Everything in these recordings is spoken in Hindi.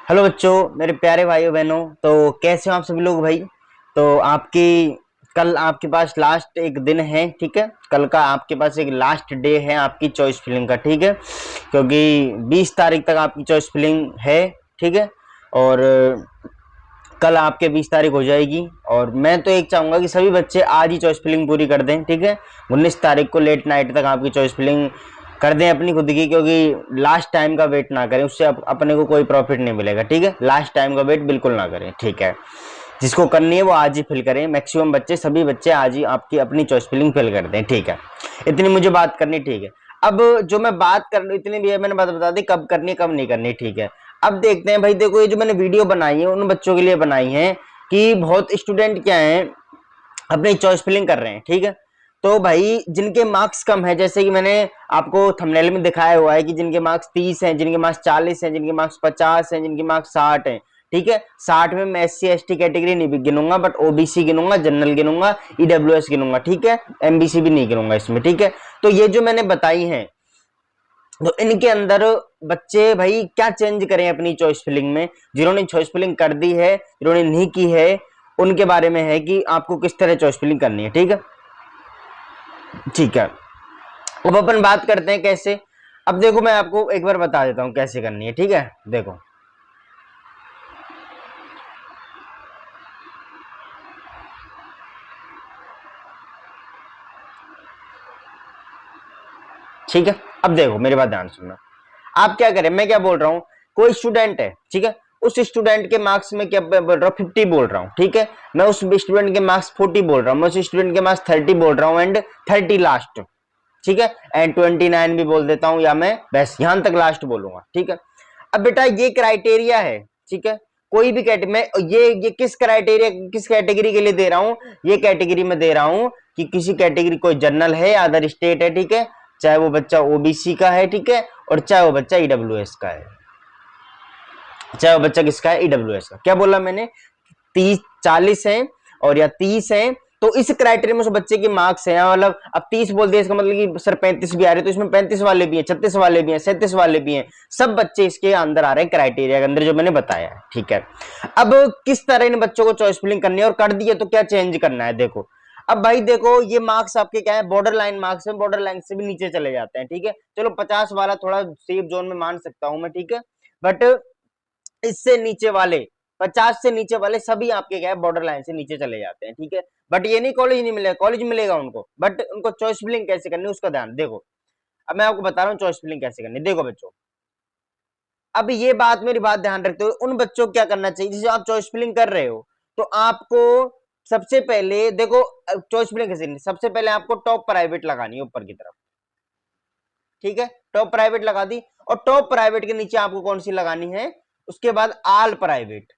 हेलो बच्चों, मेरे प्यारे भाइयों बहनों। तो कैसे हो आप सभी लोग भाई। तो आपकी कल आपके पास लास्ट एक दिन है, ठीक है। कल का आपके पास एक लास्ट डे है आपकी चॉइस फिलिंग का, ठीक है। क्योंकि 20 तारीख तक आपकी चॉइस फिलिंग है, ठीक है। और कल आपके 20 तारीख हो जाएगी। और मैं तो एक चाहूंगा कि सभी बच्चे आज ही चॉइस फिलिंग पूरी कर दें, ठीक है। 19 तारीख को लेट नाइट तक आपकी चॉइस फिलिंग कर दें अपनी खुद की, क्योंकि लास्ट टाइम का वेट ना करें, उससे अपने को कोई प्रॉफिट नहीं मिलेगा, ठीक है। लास्ट टाइम का वेट बिल्कुल ना करें, ठीक है। जिसको करनी है वो आज ही फिल करें। मैक्सिमम बच्चे, सभी बच्चे आज ही आपकी अपनी चॉइस फिलिंग फिल कर दें, ठीक है। इतनी मुझे बात करनी, ठीक है। अब जो मैं बात कर रही, इतनी भी है, मैंने बात बता दी कब करनी है कब नहीं करनी, ठीक है। अब देखते हैं भाई। देखो, ये जो मैंने वीडियो बनाई है उन बच्चों के लिए बनाई है कि बहुत स्टूडेंट क्या है अपनी चॉइस फिलिंग कर रहे हैं, ठीक है। तो भाई जिनके मार्क्स कम है, जैसे कि मैंने आपको थंबनेल में दिखाया हुआ है कि जिनके मार्क्स 30 हैं, जिनके मार्क्स 40 हैं, जिनके मार्क्स 50 हैं, जिनके मार्क्स 60 हैं, ठीक है। 60 में मैं SC ST कैटेगरी नहीं गिनूंगा, बट OBC गिनूंगा, जनरल गिनूंगा, EWS गिनूंगा, ठीक है। MBC भी नहीं गिनूंगा इसमें, ठीक है। तो ये जो मैंने बताई है, तो इनके अंदर बच्चे भाई क्या चेंज करें अपनी चॉइस फिलिंग में। जिन्होंने चॉइस फिलिंग कर दी है, जिन्होंने नहीं की है, उनके बारे में है कि आपको किस तरह चॉइस फिलिंग करनी है, ठीक है। ठीक है, अब अपन बात करते हैं कैसे। अब देखो, मैं आपको एक बार बता देता हूं कैसे करनी है, ठीक है। देखो, ठीक है। अब देखो, मेरी बात ध्यान सुनना। आप क्या करें, मैं क्या बोल रहा हूं, कोई स्टूडेंट है, ठीक है। उस स्टूडेंट के मार्क्स में क्या बोल रहा हूँ, 50 बोल रहा हूँ, ठीक है। मैं उस स्टूडेंट के मार्क्स 40 बोल रहा हूँ, मैं उस स्टूडेंट के मार्क्स 30 बोल रहा हूँ, एंड 30 लास्ट, ठीक है। एंड 29 भी बोल देता हूं, या मैं बस यहां तक लास्ट बोलूंगा, ठीक है। अब बेटा ये क्राइटेरिया है, ठीक है। कोई भी कैटेगरी में ये किस क्राइटेरिया, किस कैटेगरी के लिए दे रहा हूं, ये कैटेगरी में दे रहा हूं कि किसी कैटेगरी, कोई जनरल है, अदर स्टेट है, ठीक है। चाहे वो बच्चा OBC का है, ठीक है, और चाहे वो बच्चा EWS का है, चाहे वो बच्चा किसका है, EWS का। क्या बोला मैंने, 30 40 है और या 30 है, तो इस क्राइटेरिया में उस बच्चे के मार्क्स हैं, मतलब अब 30 बोल दिया, इसका मतलब कि सर 35 भी आ रहे, तो इसमें 35 वाले भी हैं, 36 वाले भी हैं, 37 वाले भी हैं, सब बच्चे इसके अंदर आ रहे हैं क्राइटेरिया के अंदर, जो मैंने बताया है, ठीक है। अब किस तरह इन बच्चों को चॉइस फिलिंग करनी है, और कर दिए तो क्या चेंज करना है, देखो। अब भाई देखो, ये मार्क्स आपके क्या है, बॉर्डर लाइन मार्क्स है, बॉर्डर लाइन से भी नीचे चले जाते हैं, ठीक है। चलो 50 वाला थोड़ा सेफ जोन में मान सकता हूं मैं, ठीक है। बट इससे नीचे वाले, 50 से नीचे वाले सभी आपके क्या है, बॉर्डर लाइन से नीचे चले जाते हैं, ठीक है। बट ये नहीं कॉलेज नहीं मिलेगा, कॉलेज मिलेगा उनको, बट उनको चॉइस फिलिंग कैसे करनी है उसका ध्यान देखो। अब मैं आपको बता रहा हूँ चॉइस फिलिंग कैसे करनी है, देखो बच्चों। अब ये बात, मेरी बात ध्यान रखते हुए उन बच्चों को क्या करना चाहिए, जैसे आप चॉइस फिलिंग कर रहे हो, तो आपको सबसे पहले देखो, चॉइस फिलिंग कैसे करनी है? सबसे पहले आपको टॉप प्राइवेट लगानी है ऊपर की तरफ, ठीक है। टॉप प्राइवेट लगा दी, और टॉप प्राइवेट के नीचे आपको कौन सी लगानी है, उसके बाद आल प्राइवेट।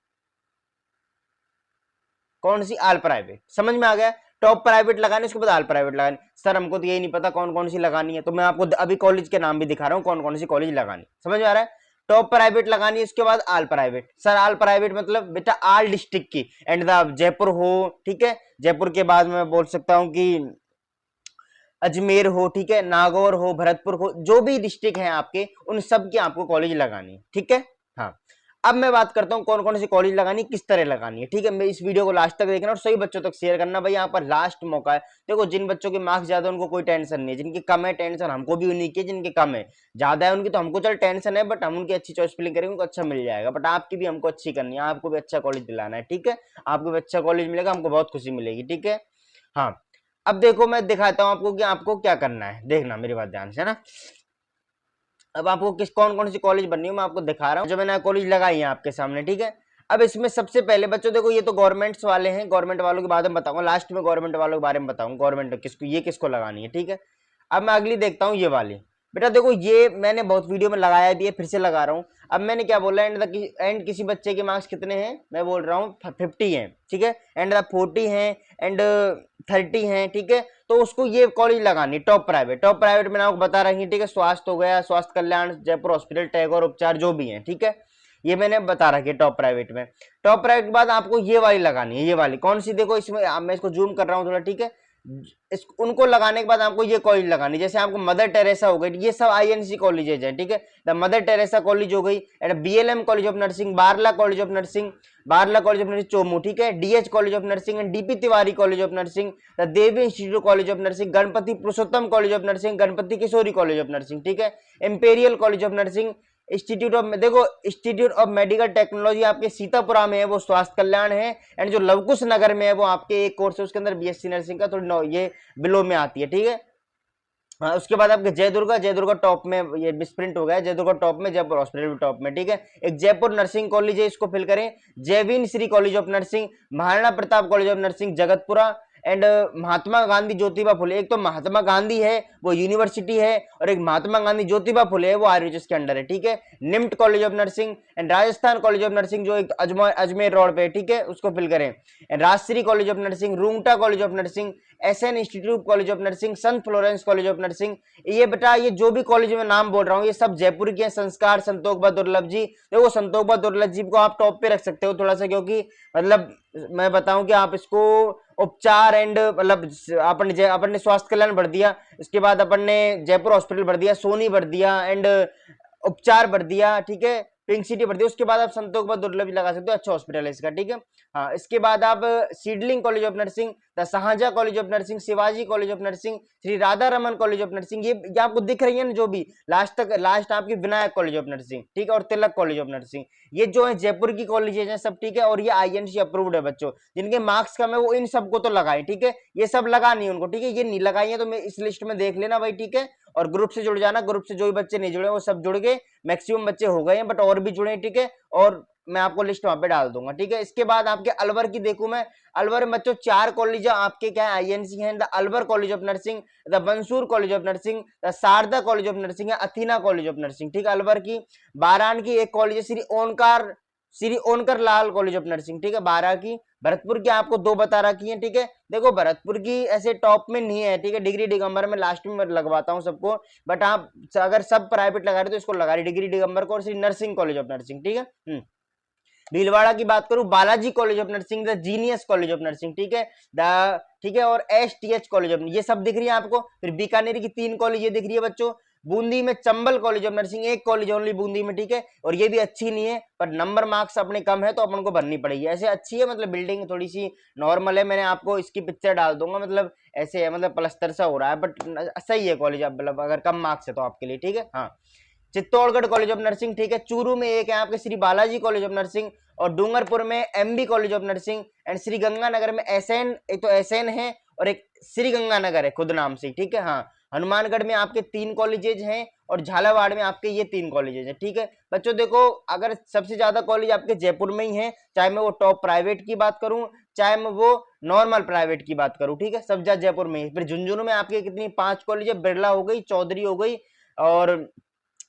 कौन सी, आल प्राइवेट, समझ में आ गया। टॉप प्राइवेट लगानी, उसके बाद आल प्राइवेट लगानी। सर हमको तो यही नहीं पता कौन कौन सी लगानी है, तो मैं आपको अभी कॉलेज के नाम भी दिखा रहा हूँ, कौन कौन सी कॉलेज लगानी, समझ में आ रहा है। टॉप प्राइवेट लगानी है, उसके बाद आल प्राइवेट। सर आल प्राइवेट मतलब बेटा आल डिस्ट्रिक्ट की, एंड द जयपुर हो, ठीक है। जयपुर के बाद मैं बोल सकता हूँ कि अजमेर हो, ठीक है, नागौर हो, भरतपुर हो, जो भी डिस्ट्रिक्ट है आपके, उन सब की आपको कॉलेज लगानी है, ठीक है। हाँ, अब मैं बात करता हूँ कौन कौन सी कॉलेज लगानी, किस तरह लगानी है, ठीक है। मैं इस वीडियो को लास्ट तक देखना और सही बच्चों तक शेयर करना भाई, यहाँ पर लास्ट मौका है। देखो, जिन बच्चों के मार्क्स ज्यादा उनको कोई टेंशन नहीं है, जिनके कम है टेंशन हमको भी उन्हीं की, जिनके कम है, ज्यादा है उनकी तो हमको चल टेंशन है, बट हम उनकी अच्छी चॉइस फिलिंग करेंगे, उनको अच्छा मिल जाएगा। बट आपकी भी हमको अच्छी करनी है, आपको भी अच्छा कॉलेज दिलाना है, ठीक है। आपको भी अच्छा कॉलेज मिलेगा, हमको बहुत खुशी मिलेगी, ठीक है। हाँ, अब देखो मैं दिखाता हूं आपको कि आपको क्या करना है, देखना मेरी बात ध्यान से ना। अब आपको किस कौन कौन सी कॉलेज बननी है मैं आपको दिखा रहा हूँ, जो मैंने कॉलेज लगाई है आपके सामने, ठीक है। अब इसमें सबसे पहले बच्चों देखो, ये तो गवर्नमेंट्स वाले हैं, गवर्नमेंट वालों के बारे में बताऊंगा लास्ट में, गवर्नमेंट वालों के बारे में बताऊंगा, गवर्नमेंट किसको, ये किसको लगानी है, ठीक है। अब मैं अगली देखता हूँ, ये वाली। बेटा देखो, ये मैंने बहुत वीडियो में लगाया भी है, फिर से लगा रहा हूँ। अब मैंने क्या बोला, एंड किसी बच्चे के मार्क्स कितने हैं, मैं बोल रहा हूँ 50 हैं, ठीक है, एंड 40 हैं, एंड 30 हैं, ठीक है। तो उसको ये कॉलेज लगानी, टॉप प्राइवेट। टॉप प्राइवेट मैंने आपको बता रही है, ठीक है। स्वास्थ्य हो गया, स्वास्थ्य कल्याण, जयपुर हॉस्पिटल, टैगोर उपचार, जो भी है, ठीक है। ये मैंने बता रखी है टॉप प्राइवेट में। टॉप प्राइवेट के बाद आपको ये वाली लगानी है, ये वाली कौन सी, देखो इसमें मैं इसको जूम कर रहा हूँ थोड़ा, ठीक है। इस उनको लगाने के बाद आपको ये कॉलेज लगानी, जैसे आपको मदर टेरेसा हो गई, ये सब आईएनसी कॉलेजेज है, ठीक है। द मदर टेरेसा कॉलेज हो गई, and BLM college of nursing, Barla college of nursing, Barla college of nursing Chomu, ठीक है। DH college of nursing and DP Tiwari college of nursing, the Devi institute college of nursing, Ganpati Purushottam college of nursing, Ganpati Kishori college of nursing, ठीक है। Imperial college of nursing, institute of, देखो इंस्टीट्यूट ऑफ मेडिकल टेक्नोलॉजी आपके सीतापुरा में है, वो स्वास्थ्य कल्याण है, एंड जो लवकुश नगर में है वो आपके एक कोर्स है उसके अंदर बीएससी नर्सिंग का, थोड़ी ये बिलो में आती है, ठीक है। हाँ, उसके बाद आपके जयदुर्गा, जयदुर्गा टॉप में, ये मिसप्रिंट हो गया है, जयदुर्गा टॉप में, जयपुर हॉस्पिटल भी टॉप में, ठीक है। एक जयपुर नर्सिंग कॉलेज है, इसको फिल करें। जयवीन Shri college of nursing, Maharana Pratap college of nursing Jagatpura, and Mahatma Gandhi Jyotiba Phule, एक तो महात्मा गांधी है वो यूनिवर्सिटी है, और एक महात्मा गांधी ज्योतिबा फुले है वो आरयूएच के अंडर है, ठीक है। NIMT college of nursing and Rajasthan college of nursing जो एक अजमेर रोड पे है, ठीक है, उसको फिल करें। And Rajshree college of nursing, Rungta college of nursing, SN institute college of nursing, Sant Florence college of nursing. ये बेटा ये जो भी कॉलेज में नाम बोल रहा हूँ ये सब जयपुर के हैं। संस्कार, संतोष दुर्लभ जी, देखो संतोष दुर्लभ जी को आप टॉप पे रख सकते हो थोड़ा सा, क्योंकि मतलब मैं बताऊं कि आप इसको उपचार एंड मतलब अपन ने स्वास्थ्य कल्याण भर दिया, इसके बाद अपन ने जयपुर हॉस्पिटल भर दिया, सोनी भर दिया, एंड उपचार भर दिया, ठीक है, पिंक सिटी भर दिया, उसके बाद आप संतोष दुर्लभ लगा सकते हो, अच्छा हॉस्पिटल है इसका, ठीक है। हाँ, इसके बाद आप seedling college of nursing, the Shahjahan college of nursing, Shivaji college of nursing, Shri Radha Raman college of nursing, ये आपको दिख रही है ना जो भी लास्ट आपकी विनायक कॉलेज ऑफ नर्सिंग, ठीक है, और तिलक कॉलेज ऑफ नर्सिंग, ये जो है जयपुर की कॉलेजेस हैं सब, ठीक है। और ये आईएनसी अप्रूव्ड है बच्चों, जिनके मार्क्स कम है वो इन सबको तो लगाए, ठीक है, ये सब लगानी है उनको, ठीक है, ये नहीं लगाई है तो मैं इस लिस्ट में देख लेना भाई, ठीक है। और ग्रुप से जुड़ जाना, ग्रुप से जो भी बच्चे नहीं जुड़े वो सब जुड़ गए, मैक्सिमम बच्चे हो गए हैं, बट और भी जुड़े, ठीक है, और मैं आपको लिस्ट वहां पे डाल दूंगा, ठीक है। इसके बाद आपके अलवर की देखूं मैं, अलवर में बच्चों 4 कॉलेज आपके क्या है आईएनसी हैं, the Alwar college of nursing, the Bansur college of nursing, the Sharda college of nursing है, अथीना कॉलेज ऑफ नर्सिंग, ठीक है, अलवर की। बारान की एक कॉलेज है श्री ओनकर लाल कॉलेज ऑफ नर्सिंग, ठीक है, 12 की। भरतपुर की आपको 2 बता रखी है, ठीक है। देखो भरतपुर की ऐसे टॉप में नहीं है, ठीक है, डिग्री दिगंबर में लास्ट में लगवाता हूँ सबको, बट आप अगर सब प्राइवेट लगा रहे तो इसको लगा रहे डिग्री दिगंबर को, और Shri nursing college of nursing, ठीक है। भीलवाड़ा की बात करूं, Balaji college of nursing, the genius college of nursing, ठीक है, ठीक है, और एसटीएच कॉलेज ऑफ, ये सब दिख रही है आपको। फिर बीकानेर की 3 कॉलेज ये दिख रही है बच्चों। बूंदी में चंबल कॉलेज ऑफ नर्सिंग, एक कॉलेज ओनली बूंदी में, ठीक है, और ये भी अच्छी नहीं है, पर नंबर मार्क्स अपने कम है तो अपन को भरनी पड़ेगी। ऐसे अच्छी है, मतलब बिल्डिंग थोड़ी सी नॉर्मल है, मैंने आपको इसकी पिक्चर डाल दूंगा, मतलब ऐसे है, मतलब प्लस्तर सा हो रहा है, बट सही है कॉलेज, मतलब अगर कम मार्क्स है तो आपके लिए, ठीक है। हाँ, चित्तौड़गढ़ कॉलेज ऑफ नर्सिंग, ठीक है, चूरू में एक है आपके Shri Balaji college of nursing, और डूंगरपुर में MB college of nursing, and Shri Ganganagar में एसएन, एक तो एसएन है और एक श्री गंगानगर है खुद नाम से, ठीक है। हाँ, हनुमानगढ़ में आपके 3 कॉलेजेज हैं, और झालावाड़ में आपके ये 3 कॉलेजेज हैं, ठीक है। बच्चों देखो, अगर सबसे ज्यादा कॉलेज आपके जयपुर में ही है, चाहे मैं वो टॉप प्राइवेट की बात करूं, चाहे मैं वो नॉर्मल प्राइवेट की बात करूं, ठीक है, सब ज्यादा जयपुर में ही। फिर झुंझुनू में आपके कितनी 5 कॉलेज है, बिरला हो गई, चौधरी हो गई, और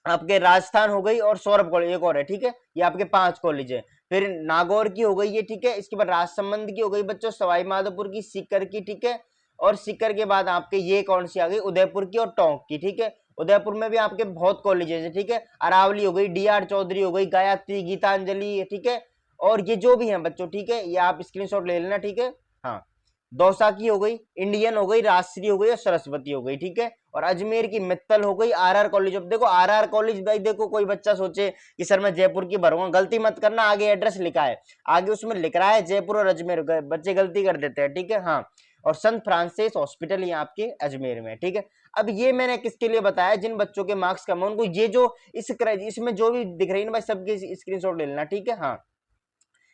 आपके राजस्थान हो गई, और सौरभ कॉलेज एक और है, ठीक है, ये आपके 5 कॉलेज है। फिर नागौर की हो गई ये, ठीक है, इसके बाद राजसमंद की हो गई बच्चों, सवाई माधोपुर की, सीकर की, ठीक है, और सीकर के बाद आपके ये कौन सी आ गई, उदयपुर की और टोंक की, ठीक है। उदयपुर में भी आपके बहुत कॉलेजेस है, ठीक है, अरावली हो गई, डीआर चौधरी हो गई, गायत्री, गीतांजलि, ठीक है, और ये जो भी है बच्चों, ठीक है, ये आप स्क्रीनशॉट ले लेना, ठीक है। हाँ, दौसा की हो गई, इंडियन हो गई, राजश्री हो गई, और सरस्वती हो गई, ठीक है, और अजमेर की मित्तल हो गई, आरआर कॉलेज ऑफ, देखो आरआर कॉलेज भाई, देखो कोई बच्चा सोचे कि सर मैं जयपुर की भरूंगा, गलती मत करना, आगे एड्रेस लिखा है, आगे उसमें लिख रहा है जयपुर और अजमेर, बच्चे गलती कर देते हैं, ठीक है। हाँ, और संत फ्रांसिस हॉस्पिटल ये आपके अजमेर में, ठीक है। अब ये मैंने किसके लिए बताया, जिन बच्चों के मार्क्स कम है उनको, ये जो इसमें जो भी दिख रही है ना भाई, सबके स्क्रीनशॉट ले लेना, ठीक है। हाँ,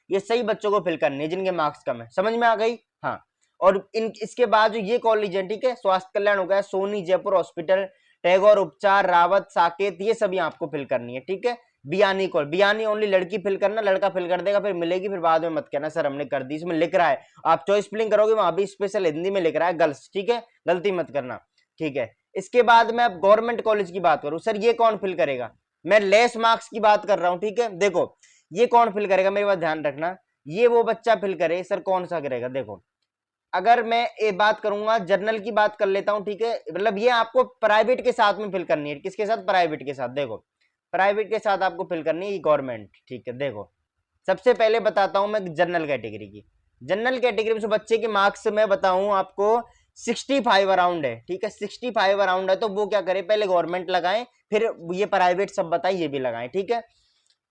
ये सही बच्चों को फिल करनी है जिनके मार्क्स कम है, समझ में आ गई। हाँ, और इसके बाद जो ये कॉलेज है, ठीक है, स्वास्थ्य कल्याण हो गया, सोनी, जयपुर हॉस्पिटल, टैगोर उपचार, रावत, साकेत, ये सभी आपको फिल करनी है, ठीक है। बियानी ओनली लड़की फिल करना, लड़का फिल कर देगा फिर मिलेगी, फिर बाद में मत कहना सर हमने कर दी, इसमें लिख रहा है, आप चॉइस फिलिंग करोगे वहां भी स्पेशल हिंदी में लिख रहा है गर्ल्स, ठीक है, गलती मत करना, ठीक है। इसके बाद मैं अब गवर्नमेंट कॉलेज की बात करूं, सर ये कौन फिल करेगा, मैं लेस मार्क्स की बात कर रहा हूं, ठीक है। देखो ये कौन फिल करेगा, मेरी बात ध्यान रखना, ये वो बच्चा फिल करे, सर कौन सा करेगा, देखो अगर मैं ये बात करूंगा, जर्नल की बात कर लेता हूं, ठीक है, मतलब ये आपको प्राइवेट के साथ में फिल करनी है, किसके साथ, प्राइवेट के साथ, देखो प्राइवेट के साथ आपको फिल करनी है गवर्नमेंट, ठीक है। देखो सबसे पहले बताता हूं मैं जनरल कैटेगरी की, जनरल कैटेगरी में बच्चे के मार्क्स मैं बताऊं आपको 65 अराउंड है, ठीक है, 65 अराउंड है, तो वो क्या करे, पहले गवर्नमेंट लगाएं, फिर ये प्राइवेट सब बताएं, ये भी लगाएं, ठीक है,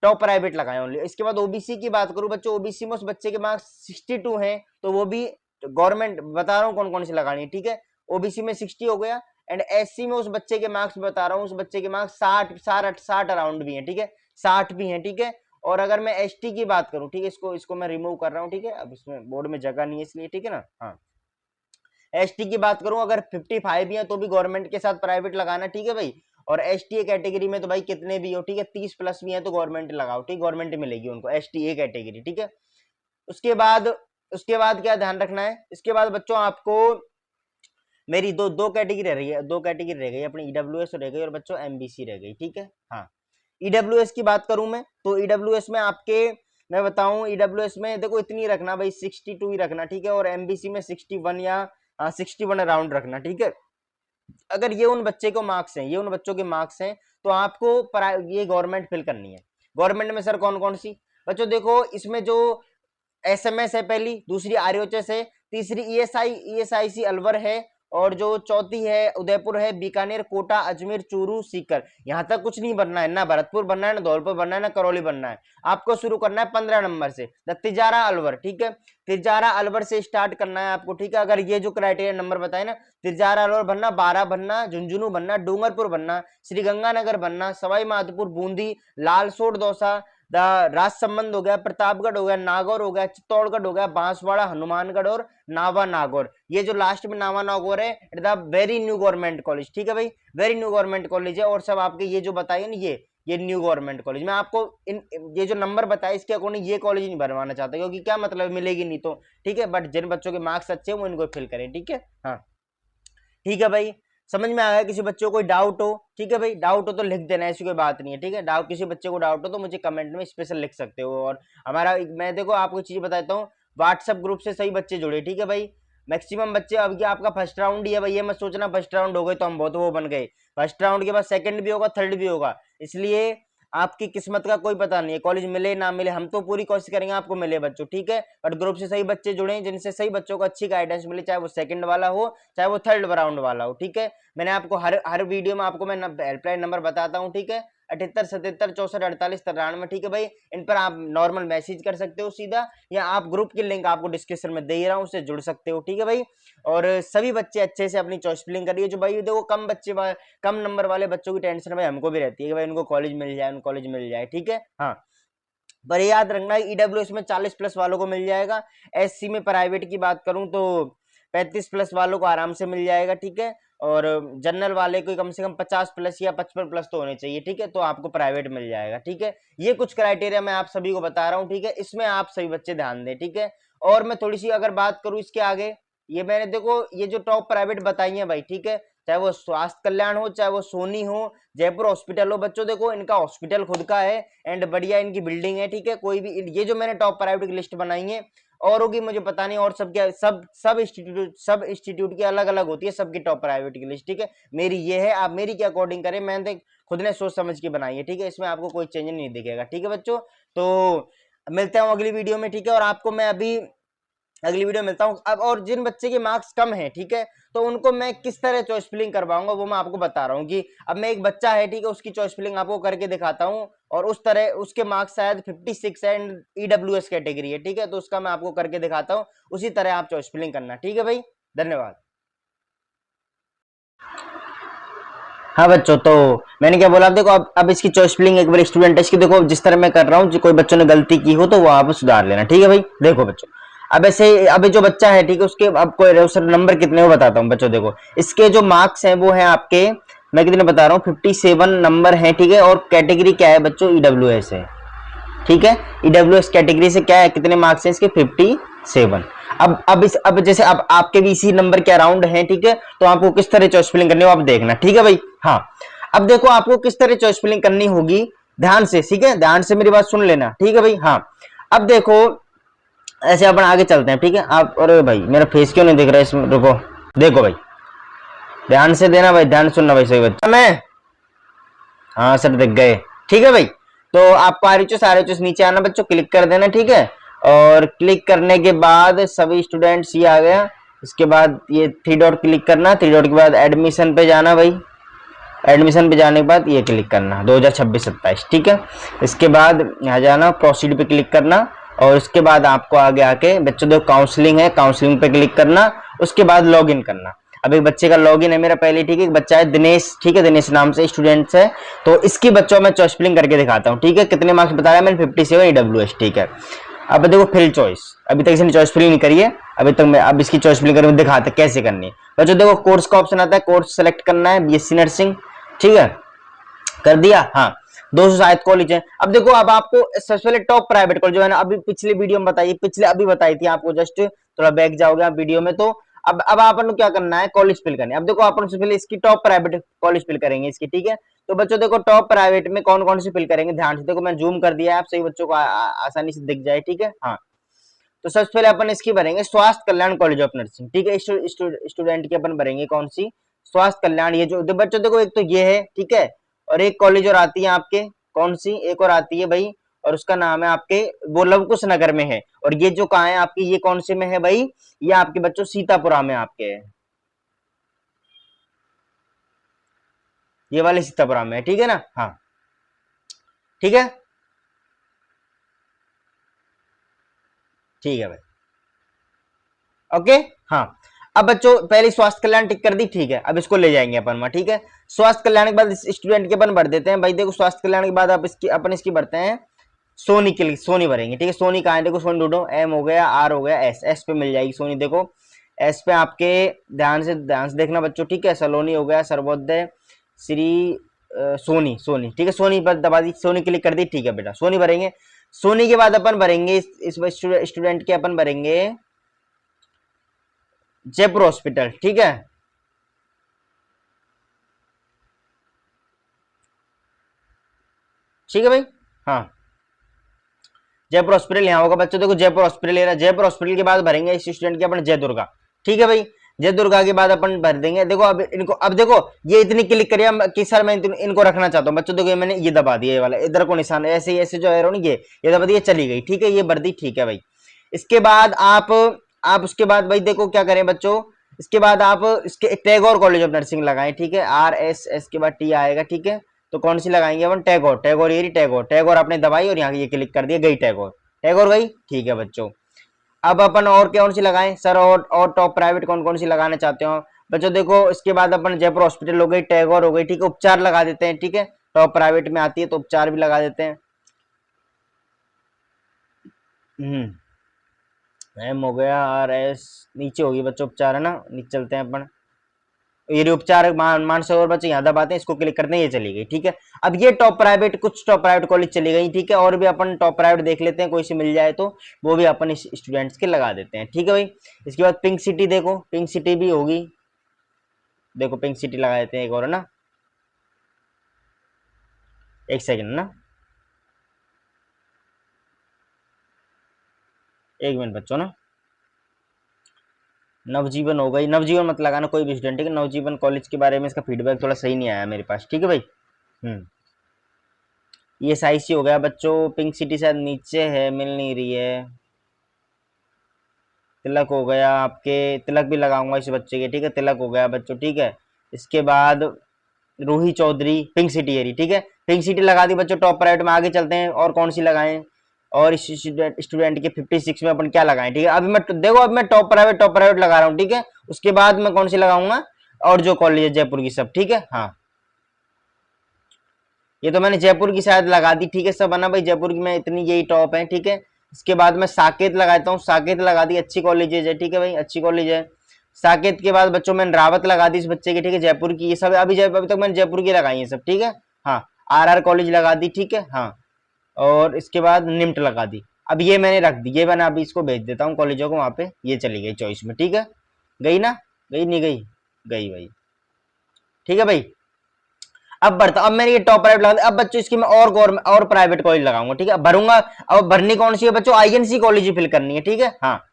टॉप प्राइवेट लगाएं ओनली। इसके बाद ओबीसी की बात करूं बच्चों, ओबीसी में उस बच्चे के मार्क्स 62 हैं, तो वो भी गवर्नमेंट बता रहा हूं कौन कौन सी लगानी है, ठीक है, ओबीसी में 60 हो गया। एंड एससी में उस बच्चे के मार्क्स बता रहा हूं, उस बच्चे के मार्क्स 60 अराउंड भी हैं, ठीक है, 60 भी हैं, ठीक है। और अगर मैं एसटी की बात करूं, ठीक है, इसको मैं रिमूव कर रहा हूं, ठीक है, अब इसमें बोर्ड में जगह नहीं है इसलिए, ठीक है ना। हाँ, एसटी की बात करूं, अगर 55 भी है तो भी गवर्नमेंट के साथ प्राइवेट लगाना, ठीक है भाई। और एसटी कैटेगरी में तो भाई कितने भी हो, ठीक है, 30 प्लस भी है तो गवर्नमेंट लगाओ, ठीक, गवर्नमेंट मिलेगी उनको, एसटी कैटेगरी, ठीक है। उसके बाद क्या ध्यान रखना है, इसके बाद बच्चों आपको मेरी दो कैटेगरी रह रही है, दो कैटेगरी रह गई अपनी, ईडब्ल्यूएस रह गई और बच्चों एमबीसी रह गई, ठीक है। हाँ, ईडब्ल्यूएस की बात करूं मैं, तो ईडब्ल्यूएस में आपके मैं बताऊं, ईडब्ल्यूएस में देखो इतनी रखना भाई, 62 ही रखना, ठीक है, और एमबीसी में 61 या 61 अराउंड रखना, ठीक है। अगर ये उन बच्चे को मार्क्स हैं, ये उन बच्चों के मार्क्स हैं, तो आपको ये गवर्नमेंट फिल करनी है। गवर्नमेंट में सर कौन कौन सी, बच्चों देखो इसमें जो एसएमएस है पहली, दूसरी आरओएचएस है, तीसरी ईएसआईसी अलवर है, और जो चौथी है उदयपुर है, बीकानेर, कोटा, अजमेर, चूरू, सीकर। यहां तक कुछ नहीं बनना है, ना भरतपुर बनना है, ना धौलपुर बनना है, ना करौली बनना है। आपको शुरू करना है 15 नंबर से, तिजारा अलवर, ठीक है, तिजारा अलवर से स्टार्ट करना है आपको, ठीक है। अगर ये जो क्राइटेरिया नंबर बताए ना, तिजारा अलवर बनना, बारा बनना, झुंझुनू बनना, डूंगरपुर बनना, श्रीगंगानगर बनना, सवाई माधोपुर, बूंदी, लालसोट दौसा, राजसमंद हो गया, प्रतापगढ़ हो गया, नागौर हो गया, चित्तौड़गढ़ हो गया, बांसवाड़ा, हनुमानगढ़ और नावा नागौर। ये जो लास्ट में नावा नागौर है, it the very new government college, ठीक है भाई, वेरी न्यू गवर्नमेंट कॉलेज है। और सब आपके ये जो बताइए ना, ये न्यू गवर्नमेंट कॉलेज, मैं आपको ये जो नंबर बताया इसके अकॉर्डिंग ये कॉलेज नहीं बनवाना चाहता, क्योंकि क्या मतलब मिलेगी नहीं तो, ठीक है। बट जिन बच्चों के मार्क्स अच्छे हैं वो इनको फिल करें, ठीक है। हाँ, ठीक है भाई, समझ में आ गया। किसी बच्चों को कोई डाउट हो, ठीक है भाई, डाउट हो तो लिख देना, ऐसी कोई बात नहीं है, ठीक है। डाउट, किसी बच्चे को डाउट हो तो मुझे कमेंट में स्पेशल लिख सकते हो। और हमारा, मैं देखो आपको चीज बताता हूँ, व्हाट्सएप ग्रुप से सही बच्चे जुड़े, ठीक है भाई, मैक्सिमम बच्चे। अब क्या आपका फर्स्ट राउंड ही है भाई, ये मत सोचना फर्स्ट राउंड हो गए तो हम बहुत वो बन गए। फर्स्ट राउंड के बाद सेकंड भी होगा, थर्ड भी होगा, इसलिए आपकी किस्मत का कोई पता नहीं है, कॉलेज मिले ना मिले, हम तो पूरी कोशिश करेंगे आपको मिले बच्चों, ठीक है। बट ग्रुप से सही बच्चे जुड़े, जिनसे सही बच्चों को अच्छी गाइडेंस मिले, चाहे वो सेकंड वाला हो चाहे वो थर्ड राउंड वाला हो, ठीक है। मैंने आपको हर वीडियो में आपको मैं हेल्पलाइन नंबर बताता हूँ, ठीक है, 78 77 64 48 93, ठीक है भाई। इन पर आप नॉर्मल मैसेज कर सकते हो सीधा, या आप ग्रुप की लिंक आपको डिस्क्रिप्शन में दे रहा हूँ, उससे जुड़ सकते हो, ठीक है भाई। और सभी बच्चे अच्छे से अपनी चॉइस फिलिंग करिए। जो भाई देखो कम नंबर वाले बच्चों की टेंशन भाई हमको भी रहती है कि भाई इनको कॉलेज मिल जाए, उनको कॉलेज मिल जाए, ठीक है। हाँ, पर याद रखना ईडब्ल्यूएस में 40 प्लस वालों को मिल जाएगा। एससी में प्राइवेट की बात करूं तो 35 प्लस वालों को आराम से मिल जाएगा, ठीक है। और जनरल वाले को कम से कम 50 प्लस या 55 प्लस तो होने चाहिए, ठीक है, तो आपको प्राइवेट मिल जाएगा, ठीक है। ये कुछ क्राइटेरिया मैं आप सभी को बता रहा हूँ, ठीक है, इसमें आप सभी बच्चे ध्यान दें, ठीक है। और मैं थोड़ी सी अगर बात करूँ इसके आगे, ये मैंने देखो ये जो टॉप प्राइवेट बताई है भाई, ठीक है, चाहे वो स्वास्थ्य कल्याण हो, चाहे वो सोनी हो, जयपुर हॉस्पिटल हो, बच्चों देखो इनका हॉस्पिटल खुद का है एंड बढ़िया इनकी बिल्डिंग है, ठीक है। कोई भी ये जो मैंने टॉप प्राइवेट की लिस्ट बनाई है, और होगी मुझे पता नहीं, और सब क्या सब इंस्टीट्यूट की अलग अलग होती है, सबकी टॉप प्राइवेट की लिस्ट, ठीक है। मेरी ये है, आप मेरी क्या अकॉर्डिंग करें, मैंने खुद ने सोच समझ के बनाई है, ठीक है, इसमें आपको कोई चेंज नहीं दिखेगा, ठीक है बच्चों। तो मिलते हैं अगली वीडियो में, ठीक है। और आपको मैं अभी अगली वीडियो मिलता हूं अब। और जिन बच्चे के मार्क्स कम हैं, ठीक है, तो उनको मैं किस तरह चॉइस फिलिंग करवाऊंगा वो मैं आपको बता रहा हूँ कि अब मैं एक बच्चा है, ठीक है, उसकी चॉइस फिलिंग आपको करके दिखाता हूँ। और उस तरह उसके मार्क्स शायद 56 है एंड ईडब्ल्यूएस कैटेगरी है, ठीक है, तो उसका मैं आपको करके दिखाता हूँ, उसी तरह आप चॉइस फिलिंग करना, ठीक है भाई। धन्यवाद। हाँ बच्चों, तो मैंने क्या बोला, आप देखो अब इसकी चॉइस फिलिंग एक बार स्टूडेंट इसकी देखो जिस तरह मैं कर रहा हूँ, कोई बच्चों ने गलती की हो तो वो आप सुधार लेना, ठीक है भाई। देखो बच्चों, अब ऐसे अब जो बच्चा है, ठीक है, उसके अब कोई सर नंबर कितने हो बताता हूँ बच्चों। देखो इसके जो मार्क्स हैं वो है आपके, मैं कितने बता रहा हूँ, 57 नंबर है, ठीक है। और कैटेगरी क्या है बच्चों, ईडब्ल्यूएस है, ठीक है। ईडब्ल्यूएस कैटेगरी से क्या है, कितने मार्क्स हैं इसके, 57। अब जैसे अब आपके भी इसी नंबर के अराउंड हैं, ठीक है, तो आपको किस तरह चॉइस फिलिंग करनी हो आप देखना, ठीक है भाई। हाँ, अब देखो आपको किस तरह चॉइस फिलिंग करनी होगी, ध्यान से, ठीक है, ध्यान से मेरी बात सुन लेना, ठीक है भाई। हाँ, अब देखो ऐसे अपन आगे चलते हैं, ठीक है। आप, अरे भाई मेरा फेस क्यों नहीं दिख रहा है इसमें, रुको, देखो भाई ध्यान से देना भाई, ध्यान सुनना भाई, सही बच्चा मैं, हाँ सर दिख गए, ठीक है भाई। तो आपको RHS नीचे आना बच्चों, क्लिक कर देना, ठीक है। और क्लिक करने के बाद सभी स्टूडेंट्स ये आ गया, इसके बाद ये 3 डॉट क्लिक करना, 3 डॉट के बाद एडमिशन पे जाना भाई, एडमिशन पे जाने के बाद ये क्लिक करना 2026-27, ठीक है। इसके बाद यहाँ जाना, प्रोसीड पे क्लिक करना, और उसके बाद आपको आगे आके बच्चों देखो काउंसलिंग है, काउंसलिंग पे क्लिक करना, उसके बाद लॉगिन करना। अब एक बच्चे का लॉगिन है मेरा पहले, ठीक है, एक बच्चा है दिनेश, ठीक है, दिनेश नाम से स्टूडेंट्स है, तो इसकी बच्चों में चॉइस फिलिंग करके दिखाता हूँ, ठीक है। कितने मार्क्स बताया मैंने, 57 EWS, ठीक है। अब देखो फिल चॉइस, अभी तक इसने चॉइस फिलिंग नहीं करी है अभी तक, मैं अब इसकी चॉइस फिलिंग करके दिखाता कैसे करनी है। बच्चों देखो कोर्स का ऑप्शन आता है, कोर्स सेलेक्ट करना है, BSc नर्सिंग, ठीक है, कर दिया। हाँ, 200 शायद कॉलेज है। अब देखो, अब आपको सबसे पहले टॉप प्राइवेट कॉलेज जो है ना, अभी पिछले वीडियो में बताई, पिछले अभी बताई थी आपको, जस्ट थोड़ा बैक जाओगे आप वीडियो में, तो अब अपन को क्या करना है, कॉलेज फिल करनी है। अब देखो अपन सबसे पहले इसकी टॉप प्राइवेट कॉलेज फिल करेंगे इसकी, ठीक है। तो बच्चों देखो टॉप प्राइवेट में कौन कौन सी फिल करेंगे, ध्यान से देखो, मैं जूम कर दिया है, आप सही बच्चों को आसानी से दिख जाए, ठीक है। हाँ, तो सबसे पहले अपन इसकी भरेंगे स्वास्थ्य कल्याण कॉलेज ऑफ नर्सिंग, ठीक है। स्टूडेंट की अपन भरेंगे कौन सी, स्वास्थ्य कल्याण। ये जो बच्चों देखो, एक तो ये है, ठीक है, और एक कॉलेज और आती है आपके, कौन सी एक और आती है भाई, और उसका नाम है आपके, वो लवकुश नगर में है। और ये जो कहाँ है आपकी, ये कौन से में है भाई, ये आपके बच्चों सीतापुरा में आपके है, ये वाले सीतापुरा में है, ठीक है ना। हाँ, ठीक है, ठीक है भाई, ओके। हाँ, अब बच्चों पहले स्वास्थ्य कल्याण टिक कर दी, ठीक है। अब इसको ले जाएंगे अपन वहां, ठीक है। स्वास्थ्य कल्याण के बाद स्टूडेंट के अपन भर देते हैं भाई। देखो स्वास्थ्य कल्याण के बाद आप इसकी अपन इसकी भरते हैं सोनी के लिए, सोनी भरेंगे, ठीक है। सोनी कहाँ है, देखो सोनी ढूंढो, M हो गया, R हो गया, S पे मिल जाएगी सोनी। देखो S पे आपके ध्यान से देखना बच्चों, ठीक है। सलोनी हो गया, सर्वोदय, श्री सोनी, सोनी, ठीक है। सोनी पर दबा दी, सोनी क्लिक कर दी, ठीक है बेटा, सोनी भरेंगे। सोनी के बाद अपन भरेंगे इस स्टूडेंट के अपन भरेंगे जयपुर हॉस्पिटल, ठीक है। ठीक है भाई, हाँ, जयपुर हॉस्पिटल यहाँ होगा बच्चों, देखो जयपुर हॉस्पिटल ले रहा है। जयपुर हॉस्पिटल के बाद भरेंगे इस स्टूडेंट के अपन जय दुर्गा, ठीक है भाई। जय दुर्गा के बाद अपन भर देंगे। देखो अब इनको, अब देखो ये इतनी क्लिक करिए कि सर मैं इनको रखना चाहता हूँ बच्चों। देखो मैंने ये दबा दिया, ये वाला इधर को निशान, ऐसे ही ऐसे जो एरो नहीं, ये दबा दिया, चली गई, ठीक है, ये भर दी, ठीक है भाई। इसके बाद आप उसके बाद भाई देखो क्या करें बच्चों, इसके बाद आप इसके टैगोर कॉलेज ऑफ नर्सिंग लगाएं, ठीक है। RSS के बाद T आएगा, ठीक है। तो कौन सी लगाएंगे अपन, टैगोर, टैगोर, ये टैगोर, टैगोर आपने दबाई और यहाँ ये क्लिक कर दिया, गई टैगोर, टैगोर गई, ठीक है बच्चों। अब अपन और कौन सी लगाएं सर, और टॉप प्राइवेट कौन कौन सी लगाना चाहते हो बच्चों। देखो इसके बाद अपन जयपुर हॉस्पिटल हो गई, टैगोर हो गई, ठीक है। उपचार लगा देते हैं, ठीक है, टॉप प्राइवेट में आती है तो उपचार भी लगा देते हैं। M हो गया, RS नीचे होगी बच्चों, उपचार है ना, नीचे चलते हैं अपन। ये उपचार मानसरोवर बच्चे यहाँ दबाते हैं, इसको क्लिक करते हैं, ये चली गई, ठीक है। अब ये टॉप प्राइवेट, कुछ टॉप प्राइवेट कॉलेज चली गई, ठीक है। और भी अपन टॉप प्राइवेट देख लेते हैं, कोई से मिल जाए तो वो भी अपन इस स्टूडेंट्स के लगा देते हैं, ठीक है भाई। इसके बाद पिंक सिटी, देखो पिंक सिटी भी होगी, देखो पिंक सिटी लगा देते हैं एक और, है ना, एक सेकंड ना, एक मिनट बच्चों ना। नवजीवन हो गई, नवजीवन मत लगाना कोई भी स्टूडेंट, ठीक है। नवजीवन कॉलेज के बारे में इसका फीडबैक थोड़ा सही नहीं आया मेरे पास, ठीक है भाई। ये SIC हो गया बच्चों, पिंक सिटी शायद नीचे है, मिल नहीं रही है। तिलक हो गया आपके, तिलक भी लगाऊंगा इस बच्चे के, ठीक है, तिलक हो गया बच्चों, ठीक है। इसके बाद रूही चौधरी, पिंक सिटी एरी, ठीक है, पिंक सिटी लगा दी बच्चों टॉप प्राइवेट में। आगे चलते हैं और कौन सी लगाएं, और इस स्टूडेंट के 56 में अपन क्या लगाएं, ठीक है। अभी मैं देखो, अब मैं टॉप प्राइवेट लगा रहा हूँ, ठीक है। उसके बाद मैं कौन सी लगाऊंगा, और जो कॉलेज है जयपुर की सब, ठीक है। हाँ, ये तो मैंने जयपुर की शायद लगा दी, ठीक है, सब बना भाई, जयपुर की मैं इतनी यही टॉप है, ठीक है। इसके बाद मैं साकेत लगाता हूँ, साकेत लगा दी, अच्छी कॉलेज है, ठीक है भाई, अच्छी कॉलेज है। साकेत के बाद बच्चों मैंने रावत लगा दी इस बच्चे की, ठीक है, जयपुर की। ये सब अभी तक मैंने जयपुर की लगाई है सब, ठीक है। हाँ, RR कॉलेज लगा दी, ठीक है। हाँ, और इसके बाद निम्ट लगा दी। अब ये मैंने रख दी, ये मैंने अभी इसको भेज देता हूँ कॉलेजों को, वहां पे ये चली गई चॉइस में, ठीक है। गई ना, गई नहीं गई, गई भाई, ठीक है भाई। अब बढ़ता, अब मैंने ये टॉप प्राइवेट लगा, अब बच्चों इसकी मैं और गवर्नमेंट और प्राइवेट कॉलेज लगाऊंगा, ठीक है, भरूंगा। अब भरनी कौन सी है बच्चों, INC कॉलेज ही फिल करनी है, ठीक है। हाँ,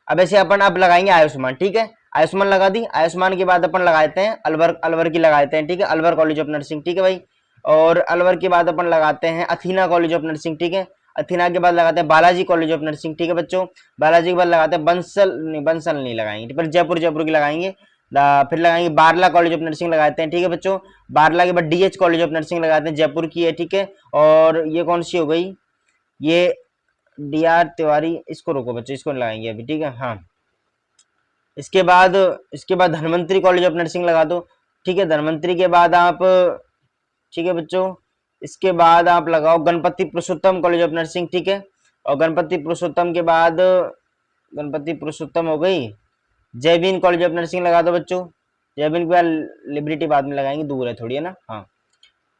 अब ऐसे अपन अब लगाएंगे आयुष्मान, ठीक है, आयुष्मान लगा दी। आयुष्मान के बाद अपन लगाते हैं अलवर की लगाते हैं, ठीक है, अलवर कॉलेज ऑफ नर्सिंग, ठीक है भाई। और अलवर के बाद अपन लगाते हैं अथीना कॉलेज ऑफ नर्सिंग, ठीक है। अथीना के बाद लगाते हैं बालाजी कॉलेज ऑफ नर्सिंग, ठीक है बच्चों। बालाजी के बाद लगाते हैं बंसल नहीं लगाएंगे, पर जयपुर की लगाएंगे। फिर लगाएंगे बारला कॉलेज ऑफ नर्सिंग लगाते हैं, ठीक है बच्चों। बारला के बाद डीएच कॉलेज ऑफ नर्सिंग लगाते हैं, जयपुर की है, ठीक है। और ये कौन सी हो गई, ये डीआर तिवारी, इसको रोको बच्चों, इसको लगाएंगे अभी, ठीक है। हाँ, इसके बाद धन्वंतरी कॉलेज ऑफ नर्सिंग लगा दो, ठीक है। धन्वंतरी के बाद आप, ठीक है बच्चों, इसके बाद आप लगाओ Ganpati Purushottam college of nursing, ठीक है। और गणपति पुरुषोत्तम के बाद, गणपति पुरुषोत्तम हो गई, जयबीन कॉलेज ऑफ नर्सिंग लगा दो बच्चों। जयबीन के बाद लिबर्टी बाद में लगाएंगे, दूर है थोड़ी, है ना। हाँ,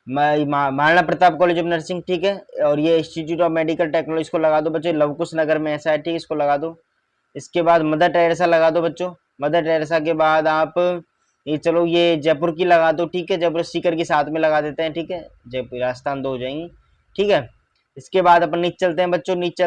Maharana Pratap college of nursing, ठीक है। और ये इंस्टीट्यूट ऑफ मेडिकल टेक्नोलॉजी को लगा दो बच्चों, लवकुश नगर में ऐसा है, ठीक है, इसको लगा दो। इसके बाद मदर टेरेसा लगा दो बच्चों। मदर टेरेसा के बाद आप ये, चलो ये जयपुर की लगा दो, ठीक है। जयपुर सीकर के साथ में लगा देते हैं, ठीक है। जयपुर राजस्थान 2 हो जाएंगी, ठीक है। इसके बाद अपन नीचे चलते हैं बच्चों, नीचे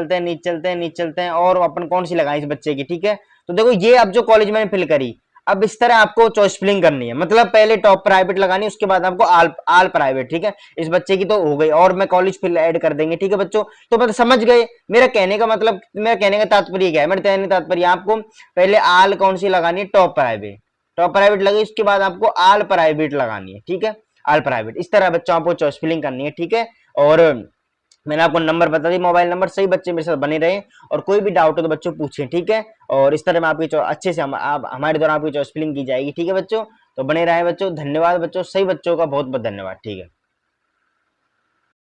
चलते हैं और अपन कौन सी लगाएं इस बच्चे की, ठीक है। तो देखो ये अब जो कॉलेज मैंने फिल करी, अब इस तरह आपको चॉइस फिलिंग करनी है, मतलब पहले टॉप प्राइवेट लगानी, उसके बाद आपको आल प्राइवेट, ठीक है। इस बच्चे की तो हो गई, और मैं कॉलेज फिर ऐड कर देंगे, ठीक है बच्चों। तो मतलब समझ गए मेरा कहने का मतलब, मेरा कहने का तात्पर्य क्या है, मेरा कहने का तात्पर्य आपको पहले आल कौन सी लगानी है, टॉप प्राइवेट लगी, उसके बाद आपको आल प्राइवेट लगानी है, ठीक है। आल प्राइवेट, इस तरह बच्चों आपको चॉइस फिलिंग करनी है, ठीक है। और मैंने आपको नंबर बता दी, मोबाइल नंबर, सही बच्चे मेरे साथ बने रहे, और कोई भी डाउट हो तो बच्चों पूछें, ठीक है। और इस तरह में आपकी अच्छे से आप हमारे द्वारा आपकी चॉइस फिलिंग की जाएगी, ठीक है बच्चों। तो बने रहे बच्चों, धन्यवाद बच्चों, सही बच्चों का बहुत बहुत धन्यवाद, ठीक है।